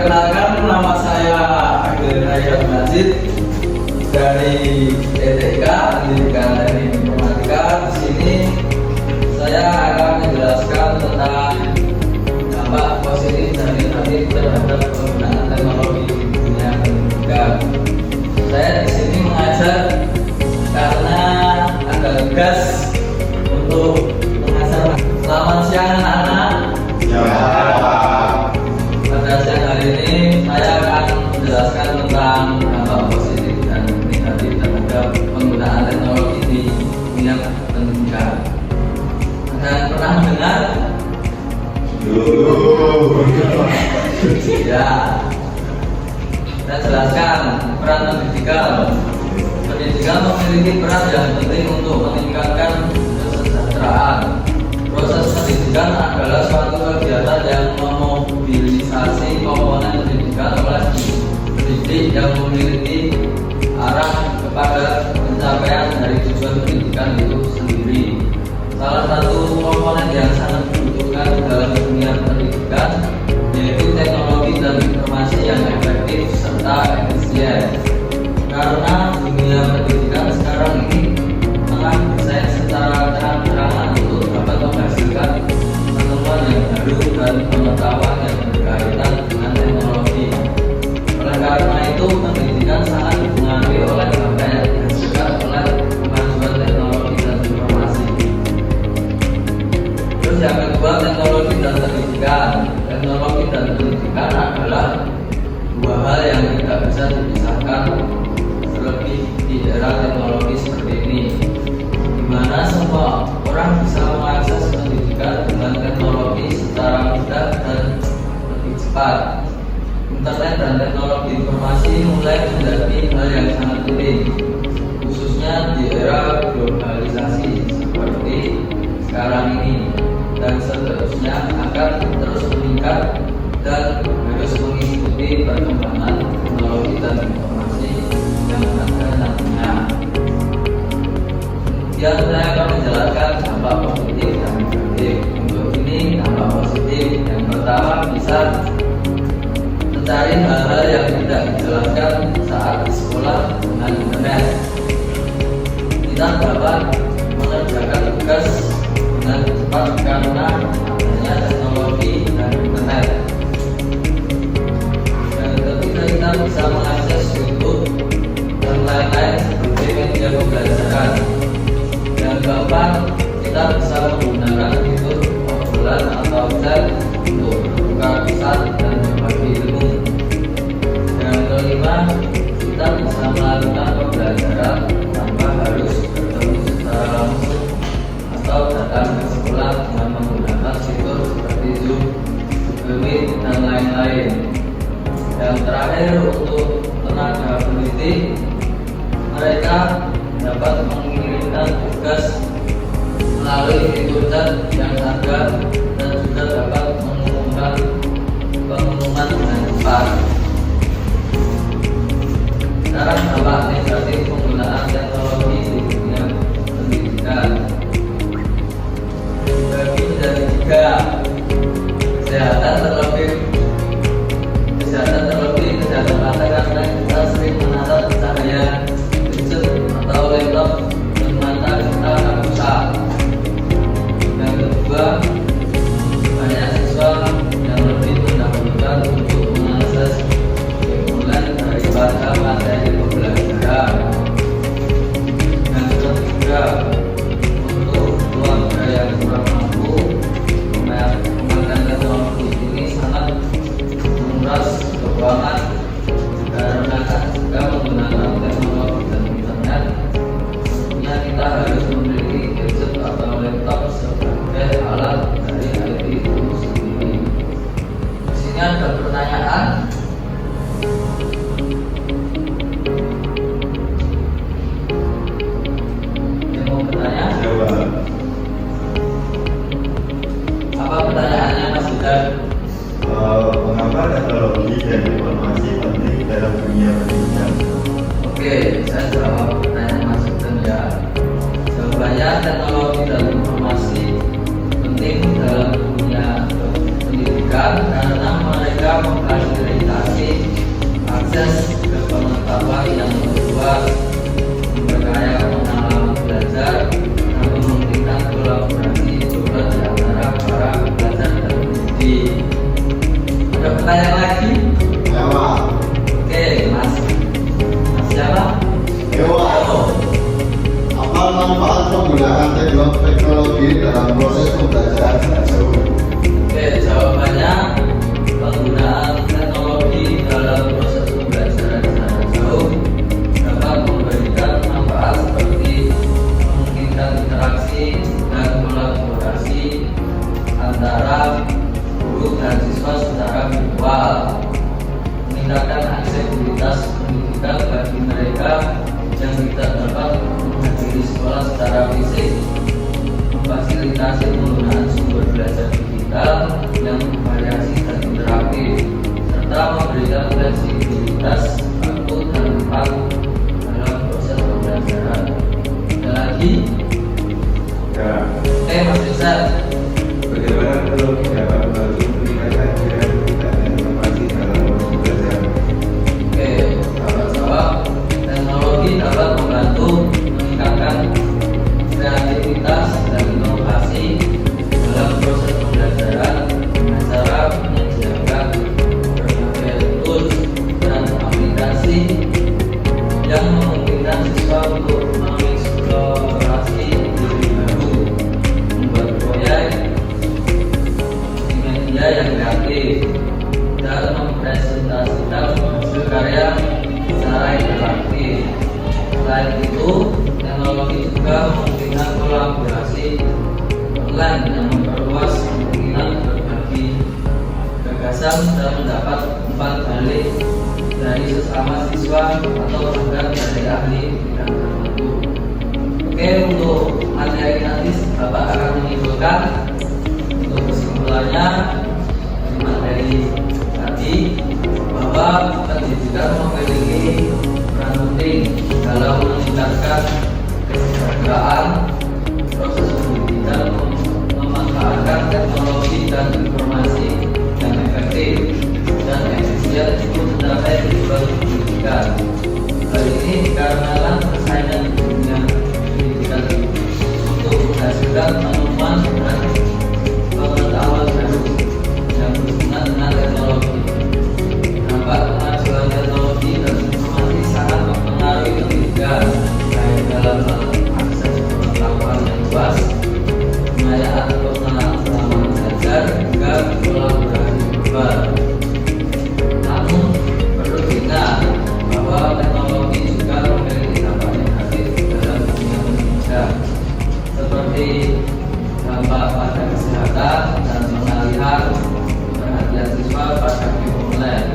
Perkenalkan, nama saya Agil Rayyan Majid dari ETK Pendidikan Teknik Informatika. Di sini saya akan menjelaskan tentang dampak positif dan negatif terhadap penggunaan teknologi di dunia pendidikan. Saya di sini mengajar karena ada tugas untuk mengajar. Selamat siang anak-anak. Pada siang hari ini saya akan menjelaskan tentang dampak positif dan negatif terhadap penggunaan teknologi di dunia pendidikan. Ada yang pernah mendengar? Ya. Saya jelaskan peran pendidikan. Pendidikan memiliki peran yang penting untuk meningkatkan kesejahteraan. Proses pendidikan adalah suatu kegiatan yang memobilisasi komponen pendidikan oleh pendidik yang memiliki arah kepada pencapaian dari tujuan pendidikan itu sendiri. Salah satu komponen yang sangat dibutuhkan dalam dunia pendidikan yaitu teknologi dan informasi yang efektif serta efisien. Karena dunia pendidikan sekarang ini tengah bersaing secara terang-terangan untuk dapat menghasilkan penemuan yang baru dan pengetahuan yang berkaitan dengan teknologi. Oleh karena itu, pendidikan sangat dipengaruhi oleh apa yang dihasilkan oleh kemajuan teknologi dan informasi. Terus yang kedua, teknologi dan pendidikan. Teknologi dan pendidikan adalah dua hal yang tidak bisa dipisahkan, terlebih di era teknologi seperti ini, di mana semua orang bisa mengakses pendidikan dengan teknologi secara mudah dan lebih cepat. Internet dan teknologi informasi mulai menjadi hal yang sangat penting, khususnya di era globalisasi seperti sekarang ini, dan seterusnya akan terus meningkat dan harus mengikuti perkembangan teknologi dan informasi yang ada nantinya. Kemudian saya akan menjelaskan dampak positif dan negatif. Untuk ini, dampak positif yang pertama bisa mencari hal-hal yang tidak dijelaskan saat di sekolah dengan internet. Kita dapat mengerjakan tugas dengan cepat karena adanya teknologi dan internet. Dan ketika kita bisa mengakses YouTube dan lain-lain sebagai media pembelajaran. Yang keempat, kita bisa menggunakan fitur obrolan atau chat untuk bertukar pesan dan berbagi ilmu. Yang kelima, kita bisa melakukan pembelajaran tanpa harus bertemu secara langsung atau datang ke sekolah dengan menggunakan fitur seperti Zoom, Google Meet, dan lain-lain. Yang terakhir, untuk tenaga pendidik, mereka dapat mengirimkan tugas melalui fitur chat yang ada dan juga dapat mengumumkan pengumuman dengan cepat. Sekarang dampak negatif penggunaan teknologi di dunia pendidikan dibagi menjadi tiga. Kesehatan terlebih kesehatan mata, karena kita sering menatap cahaya gadget atau laptop dan mata kita akan rusak. Yang kedua, banyak siswa yang lebih mendahulukan untuk mengakses online daripada materi pembelajaran. Yang ketiga, untuk keluarga yang kurang mampu, pemakaian teknologi ini sangat menguras keuangan karena jika menggunakan teknologi dan internet, tentunya kita harus memiliki gadget atau laptop sebagai alat dari IT itu sendiri. Di sini ada pertanyaan. Yang mau bertanya? Apa pertanyaannya, Mas Yudan? Mengapa teknologi dan informasi memfasilitasi akses ke pengetahuan yang luas, memperkaya pengalaman belajar, dan memungkinkan kolaborasi juga di antara para pelajar dan pendidik. Ada pertanyaan lagi? Jawa. Oke, Mas siapa? Dewa. Apa manfaat penggunaan teknologi dalam proses pembelajaran jarak jauh? Oke, jawabannya penggunaan teknologi dalam proses pembelajaran jarak jauh dapat memberikan manfaat seperti memungkinkan interaksi dan kolaborasi antara guru dan siswa secara virtual, meningkatkan aksesibilitas pendidikan bagi mereka yang tidak dapat menghadiri sekolah secara fisik, memfasilitasi penggunaan sumber belajar digital yang bervariasi dan interaktif, serta memberikan fleksibilitas waktu dan tempat dalam proses pembelajaran. Ada lagi? Ya, Oke, Mas Rizal. bagaimana teknologi dapat membantu meningkatkan kreativitas dan inovasi dalam proses belajar? Oke, Bapak jawab. Teknologi dapat membantu meningkatkan kreativitas dan inovasi dalam proses pembelajaran dengan cara menyediakan berbagai tools dan aplikasi yang memungkinkan siswa untuk mengeksplorasi ide baru, membuat proyek di media yang kreatif, dan mempresentasikan hasil karya secara interaktif. Selain itu, teknologi juga memungkinkan kolaborasi online yang memperluas kemungkinan berbagi gagasan dan mendapat umpan balik dari sesama siswa atau bahkan dari ahli bidang tertentu. Oke, untuk materi nanti Bapak akan menyimpulkan. Untuk kesimpulannya dari materi tadi bahwa pendidikan memiliki peran penting dalam meningkatkan kesejahteraan proses pendidikan, memanfaatkan teknologi dan informasi yang efektif dan efisien untuk mencapai tujuan pendidikan. Hal ini dikarenakan persaingan di dunia pendidikan untuk menghasilkan penemuan dan pengetahuan baru yang berhubungan dengan teknologi. Dampak kemajuan teknologi dan informasi sangat mempengaruhi pendidikan, baik dalam hal akses pengetahuan yang luas, pengayaan pengalaman belajar, hingga kolaborasi global. Namun, perlu diingat bahwa teknologi juga memiliki dampak negatif dalam dunia pendidikan, seperti dampak pada kesehatan dan pengalihan perhatian siswa pada game online.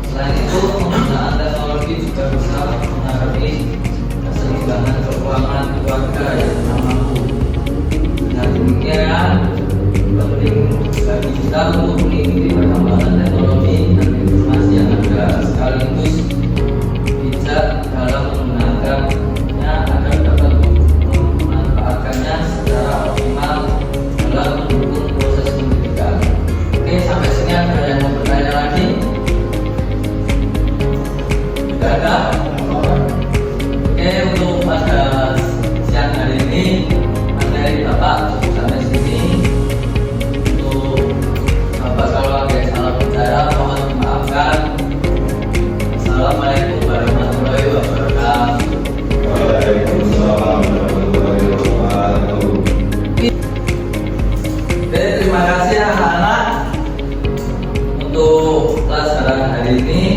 Selain itu, penggunaan teknologi juga bisa mempengaruhi keseimbangan keuangan keluarga yang kurang mampu. Dengan demikian, penting bagi kita untuk mengikuti perkembangan teknologi dan informasi yang ada, sekaligus bijak dalam menggunakannya agar dapat memanfaatkannya secara optimal dalam mendukung proses pendidikan. Oke, sampai sini ada yang mau bertanya lagi? Tidak ada? Oke, untuk pada siang hari ini materi Bapak cukup sampai sini. Untuk Bapak kalau ada yang salah bicara mohon dimaafkan. Assalamualaikum warahmatullahi wabarakatuh. Waalaikumsalam warahmatullahi wabarakatuh. Oke, terima kasih anak-anak untuk pelajaran hari ini.